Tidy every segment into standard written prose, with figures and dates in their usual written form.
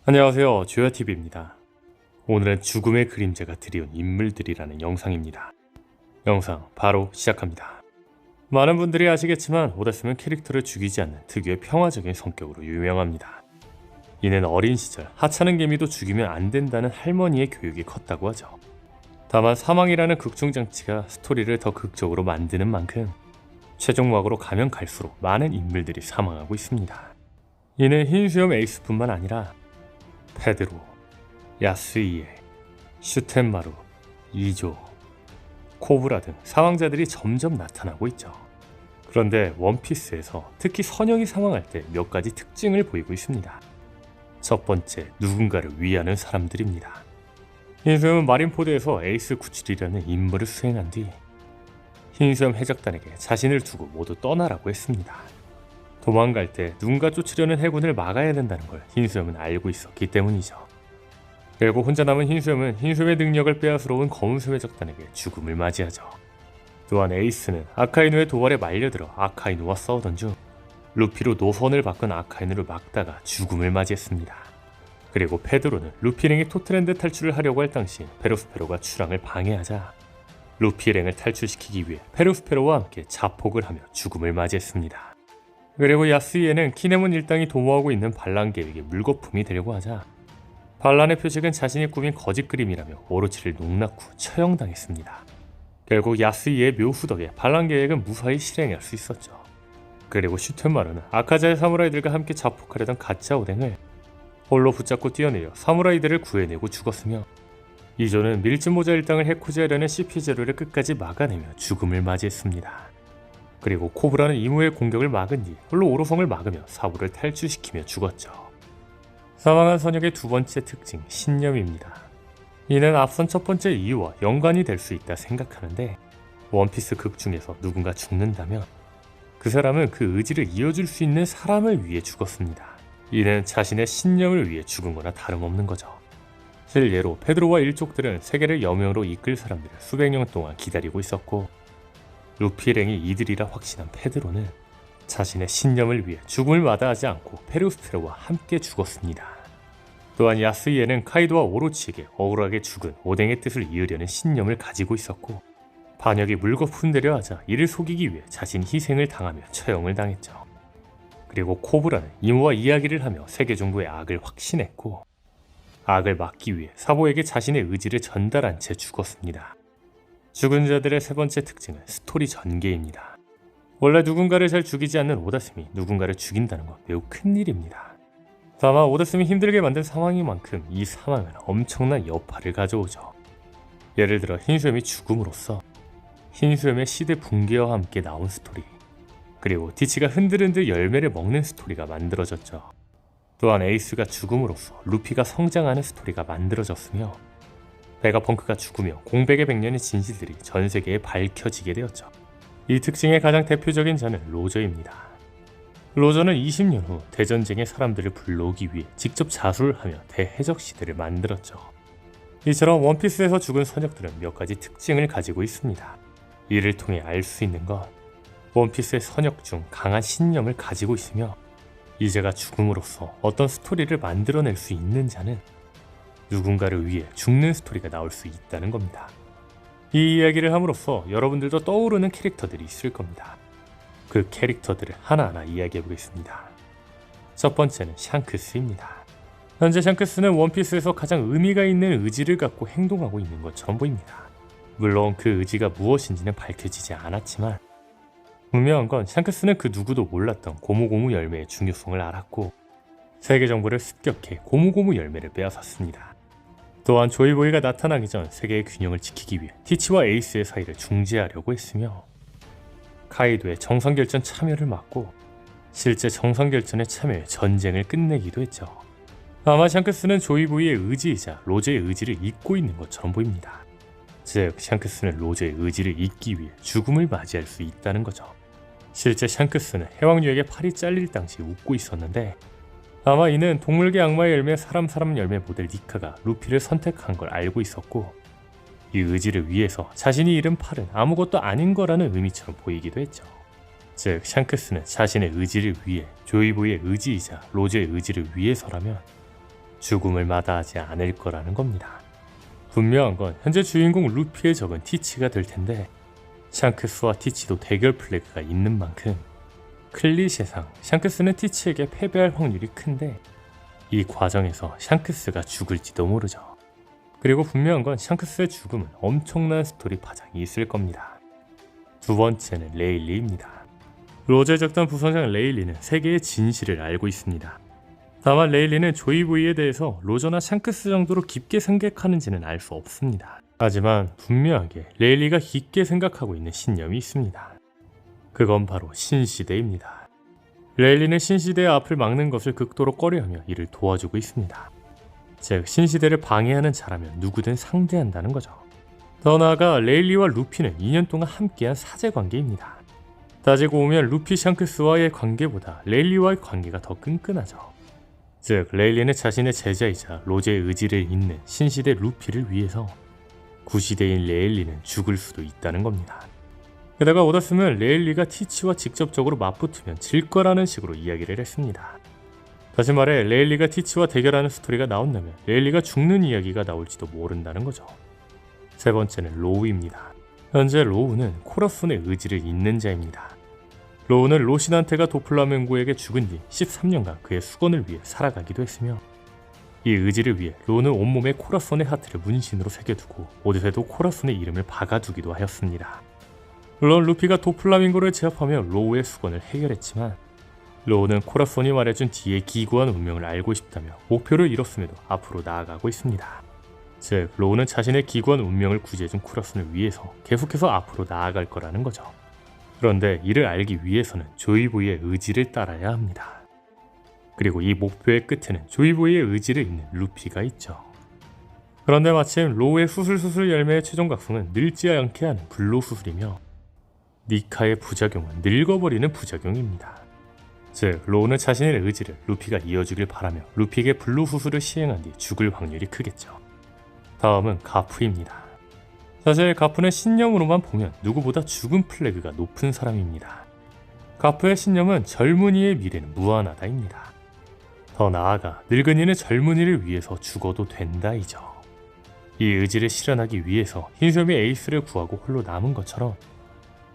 안녕하세요, 조야TV입니다. 오늘은 죽음의 그림자가 들이온 인물들이라는 영상입니다. 영상 바로 시작합니다. 많은 분들이 아시겠지만 오다스는 캐릭터를 죽이지 않는 특유의 평화적인 성격으로 유명합니다. 이는 어린 시절 하찮은 개미도 죽이면 안 된다는 할머니의 교육이 컸다고 하죠. 다만 사망이라는 극중장치가 스토리를 더 극적으로 만드는 만큼 최종막으로 가면 갈수록 많은 인물들이 사망하고 있습니다. 이는 흰수염 에이스뿐만 아니라 페드로, 야스이에, 슈텐마루, 이조, 코브라 등 사망자들이 점점 나타나고 있죠. 그런데 원피스에서 특히 선영이 사망할 때 몇 가지 특징을 보이고 있습니다. 첫 번째, 누군가를 위하는 사람들입니다. 흰수염은 마린포드에서 에이스 구출이라는 임무를 수행한 뒤 흰수염 해적단에게 자신을 두고 모두 떠나라고 했습니다. 도망갈 때 누군가 쫓으려는 해군을 막아야 된다는 걸 흰수염은 알고 있었기 때문이죠. 결국 혼자 남은 흰수염은 흰수염의 능력을 빼앗으러 온 검은수염 해적단에게 죽음을 맞이하죠. 또한 에이스는 아카이누의 도발에 말려들어 아카이누와 싸우던 중 루피로 노선을 바꾼 아카이누를 막다가 죽음을 맞이했습니다. 그리고 페드로는 루피 일행이 토트랜드 탈출을 하려고 할 당시 페로스페로가 출항을 방해하자 루피 일행을 탈출시키기 위해 페로스페로와 함께 자폭을 하며 죽음을 맞이했습니다. 그리고 야스이에는 키네몬 일당이 도모하고 있는 반란 계획의 물거품이 되려고 하자 반란의 표식은 자신이 꾸민 거짓 그림이라며 오로치를 농락 후 처형당했습니다. 결국 야스이의 묘후 덕에 반란 계획은 무사히 실행할 수 있었죠. 그리고 슈텐마루는 아카자의 사무라이들과 함께 자폭하려던 가짜 오뎅을 홀로 붙잡고 뛰어내려 사무라이들을 구해내고 죽었으며 이조는 밀짚모자 일당을 해코지하려는 CP0를 끝까지 막아내며 죽음을 맞이했습니다. 그리고 코브라는 이무의 공격을 막은 뒤 홀로 오로성을 막으며 사부를 탈출시키며 죽었죠. 사망한 선역의 두 번째 특징, 신념입니다. 이는 앞선 첫 번째 이유와 연관이 될 수 있다 생각하는데 원피스 극 중에서 누군가 죽는다면 그 사람은 그 의지를 이어줄 수 있는 사람을 위해 죽었습니다. 이는 자신의 신념을 위해 죽은 거나 다름없는 거죠. 실예로 페드로와 일족들은 세계를 여명으로 이끌 사람들을 수백 년 동안 기다리고 있었고 루피 일행이 이들이라 확신한 페드로는 자신의 신념을 위해 죽음을 마다하지 않고 페루스페로와 함께 죽었습니다. 또한 야스이에는 카이도와 오로치에게 억울하게 죽은 오뎅의 뜻을 이으려는 신념을 가지고 있었고 반역이 물거품되려 하자 이를 속이기 위해 자신이 희생을 당하며 처형을 당했죠. 그리고 코브라는 이모와 이야기를 하며 세계 정부의 악을 확신했고 악을 막기 위해 사보에게 자신의 의지를 전달한 채 죽었습니다. 죽은 자들의 세 번째 특징은 스토리 전개입니다. 원래 누군가를 잘 죽이지 않는 오다스미 누군가를 죽인다는 건 매우 큰 일입니다. 다만 오다스미 힘들게 만든 상황인 만큼 이 상황은 엄청난 여파를 가져오죠. 예를 들어 흰수염이 죽음으로써 흰수염의 시대 붕괴와 함께 나온 스토리, 그리고 디치가 흔들흔들 열매를 먹는 스토리가 만들어졌죠. 또한 에이스가 죽음으로써 루피가 성장하는 스토리가 만들어졌으며 베가펑크가 죽으며 공백의 백년의 진실들이 전 세계에 밝혀지게 되었죠. 이 특징의 가장 대표적인 자는 로저입니다. 로저는 20년 후 대전쟁의 사람들을 불러오기 위해 직접 자수를 하며 대해적 시대를 만들었죠. 이처럼 원피스에서 죽은 선역들은 몇 가지 특징을 가지고 있습니다. 이를 통해 알 수 있는 건 원피스의 선역 중 강한 신념을 가지고 있으며 이제가 죽음으로써 어떤 스토리를 만들어낼 수 있는 자는 누군가를 위해 죽는 스토리가 나올 수 있다는 겁니다. 이 이야기를 함으로써 여러분들도 떠오르는 캐릭터들이 있을 겁니다. 그 캐릭터들을 하나하나 이야기해보겠습니다. 첫 번째는 샹크스입니다. 현재 샹크스는 원피스에서 가장 의미가 있는 의지를 갖고 행동하고 있는 것처럼 보입니다. 물론 그 의지가 무엇인지는 밝혀지지 않았지만 분명한 건 샹크스는 그 누구도 몰랐던 고무고무 열매의 중요성을 알았고 세계 정부를 습격해 고무고무 열매를 빼앗았습니다. 또한 조이보이가 나타나기 전 세계의 균형을 지키기 위해 티치와 에이스의 사이를 중재하려고 했으며 카이도의 정상결전 참여를 막고 실제 정상결전에 참여해 전쟁을 끝내기도 했죠. 아마 샹크스는 조이보이의 의지이자 로저의 의지를 잇고 있는 것처럼 보입니다. 즉 샹크스는 로저의 의지를 잇기 위해 죽음을 맞이할 수 있다는 거죠. 실제 샹크스는 해왕류에게 팔이 잘릴 당시 웃고 있었는데 아마 이는 동물계 악마의 열매 사람 열매 모델 니카가 루피를 선택한 걸 알고 있었고 이 의지를 위해서 자신이 잃은 팔은 아무것도 아닌 거라는 의미처럼 보이기도 했죠. 즉 샹크스는 자신의 의지를 위해 조이보이의 의지이자 로즈의 의지를 위해서라면 죽음을 마다하지 않을 거라는 겁니다. 분명한 건 현재 주인공 루피의 적은 티치가 될 텐데 샹크스와 티치도 대결 플래그가 있는 만큼 클리셰상 샹크스는 티치에게 패배할 확률이 큰데 이 과정에서 샹크스가 죽을지도 모르죠. 그리고 분명한 건 샹크스의 죽음은 엄청난 스토리 파장이 있을 겁니다. 두 번째는 레일리입니다. 로제 적단 부선장 레일리는 세계의 진실을 알고 있습니다. 다만 레일리는 조이보이에 대해서 로저나 샹크스 정도로 깊게 생각하는지는 알 수 없습니다. 하지만 분명하게 레일리가 깊게 생각하고 있는 신념이 있습니다. 그건 바로 신시대입니다. 레일리는 신시대의 앞을 막는 것을 극도로 꺼려하며 이를 도와주고 있습니다. 즉 신시대를 방해하는 자라면 누구든 상대한다는 거죠. 더 나아가 레일리와 루피는 2년 동안 함께한 사제관계입니다. 따지고 보면 루피 샹크스와의 관계보다 레일리와의 관계가 더 끈끈하죠. 즉 레일리는 자신의 제자이자 로제의 의지를 잇는 신시대 루피를 위해서 구시대인 레일리는 죽을 수도 있다는 겁니다. 게다가 오다스는 레일리가 티치와 직접적으로 맞붙으면 질 거라는 식으로 이야기를 했습니다. 다시 말해 레일리가 티치와 대결하는 스토리가 나온다면 레일리가 죽는 이야기가 나올지도 모른다는 거죠. 세 번째는 로우입니다. 현재 로우는 코라손의 의지를 잇는 자입니다. 로우는 로신한테가 도플라멩고에게 죽은 뒤 13년간 그의 수건을 위해 살아가기도 했으며 이 의지를 위해 로우는 온몸에 코라손의 하트를 문신으로 새겨두고 옷에도 코라손의 이름을 박아두기도 하였습니다. 물론 루피가 도플라밍고를 제압하며 로우의 수건을 해결했지만 로우는 코라손이 말해준 뒤의 기구한 운명을 알고 싶다며 목표를 이뤘음에도 앞으로 나아가고 있습니다. 즉 로우는 자신의 기구한 운명을 구제해준 코라손을 위해서 계속해서 앞으로 나아갈 거라는 거죠. 그런데 이를 알기 위해서는 조이보이의 의지를 따라야 합니다. 그리고 이 목표의 끝에는 조이보이의 의지를 잇는 루피가 있죠. 그런데 마침 로우의 수술수술 열매의 최종 각성은 늙지 않게 하는 불로 수술이며 니카의 부작용은 늙어버리는 부작용입니다. 즉 로우는 자신의 의지를 루피가 이어주길 바라며 루피에게 불로 수술을 시행한 뒤 죽을 확률이 크겠죠. 다음은 가프입니다. 사실 가프는 신념으로만 보면 누구보다 죽음 플래그가 높은 사람입니다. 가프의 신념은 젊은이의 미래는 무한하다입니다. 더 나아가 늙은이는 젊은이를 위해서 죽어도 된다이죠. 이 의지를 실현하기 위해서 흰섬이 에이스를 구하고 홀로 남은 것처럼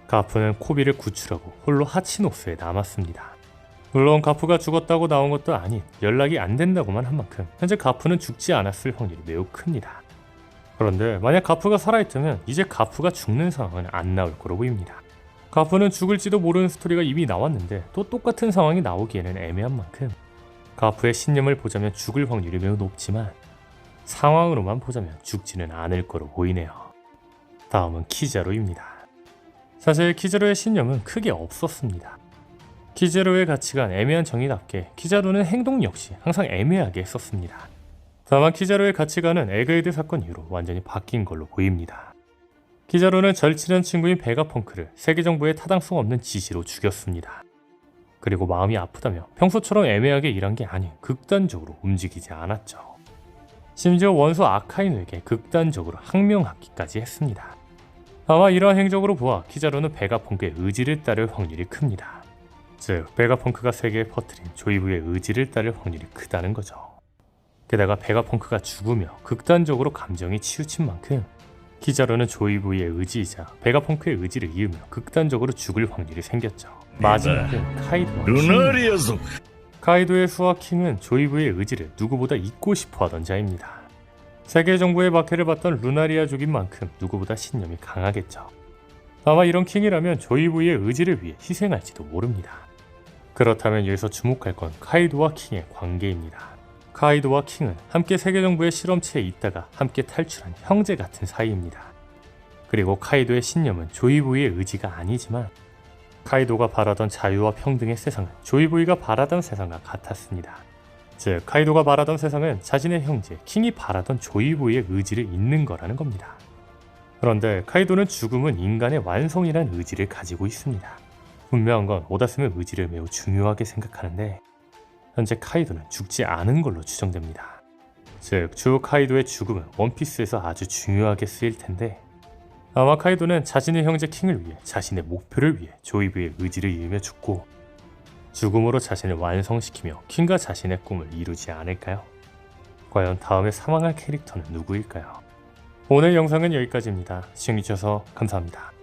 가프는 코비를 구출하고 홀로 하치노스에 남았습니다. 물론 가프가 죽었다고 나온 것도 아닌 연락이 안 된다고만 한 만큼 현재 가프는 죽지 않았을 확률이 매우 큽니다. 그런데 만약 가프가 살아있다면 이제 가프가 죽는 상황은 안 나올 거로 보입니다. 가프는 죽을지도 모르는 스토리가 이미 나왔는데 또 똑같은 상황이 나오기에는 애매한 만큼 가프의 신념을 보자면 죽을 확률이 매우 높지만 상황으로만 보자면 죽지는 않을 거로 보이네요. 다음은 키자로입니다. 사실 키자로의 신념은 크게 없었습니다. 키자로의 가치관 애매한 정의답게 키자로는 행동 역시 항상 애매하게 했었습니다. 다만 키자로의 가치관은 에그헤드 사건 이후로 완전히 바뀐 걸로 보입니다. 키자로는 절친한 친구인 베가펑크를 세계정부의 타당성 없는 지시로 죽였습니다. 그리고 마음이 아프다며 평소처럼 애매하게 일한 게 아닌 극단적으로 움직이지 않았죠. 심지어 원수 아카이누에게 극단적으로 항명하기까지 했습니다. 아마 이러한 행적으로 보아 키자로는 베가펑크의 의지를 따를 확률이 큽니다. 즉 베가펑크가 세계에 퍼뜨린 조이부의 의지를 따를 확률이 크다는 거죠. 게다가 베가펑크가 죽으며 극단적으로 감정이 치우친 만큼 키자로는 조이부의 의지이자 베가펑크의 의지를 이으며 극단적으로 죽을 확률이 생겼죠. 마지막은 카이도와 킹. 카이도의 수와 킹은 조이부의 의지를 누구보다 잊고 싶어하던 자입니다. 세계 정부의 박해를 받던 루나리아족인 만큼 누구보다 신념이 강하겠죠. 아마 이런 킹이라면 조이부의 의지를 위해 희생할지도 모릅니다. 그렇다면 여기서 주목할 건 카이도와 킹의 관계입니다. 카이도와 킹은 함께 세계정부의 실험체에 있다가 함께 탈출한 형제 같은 사이입니다. 그리고 카이도의 신념은 조이보이의 의지가 아니지만 카이도가 바라던 자유와 평등의 세상은 조이보이가 바라던 세상과 같았습니다. 즉 카이도가 바라던 세상은 자신의 형제 킹이 바라던 조이보이의 의지를 잇는 거라는 겁니다. 그런데 카이도는 죽음은 인간의 완성이라는 의지를 가지고 있습니다. 분명한 건 오다스의 의지를 매우 중요하게 생각하는데 현재 카이도는 죽지 않은 걸로 추정됩니다. 즉 주 카이도의 죽음은 원피스에서 아주 중요하게 쓰일 텐데 아마 카이도는 자신의 형제 킹을 위해 자신의 목표를 위해 조이부의 의지를 이으며 죽고 죽음으로 자신을 완성시키며 킹과 자신의 꿈을 이루지 않을까요? 과연 다음에 사망할 캐릭터는 누구일까요? 오늘 영상은 여기까지입니다. 시청해주셔서 감사합니다.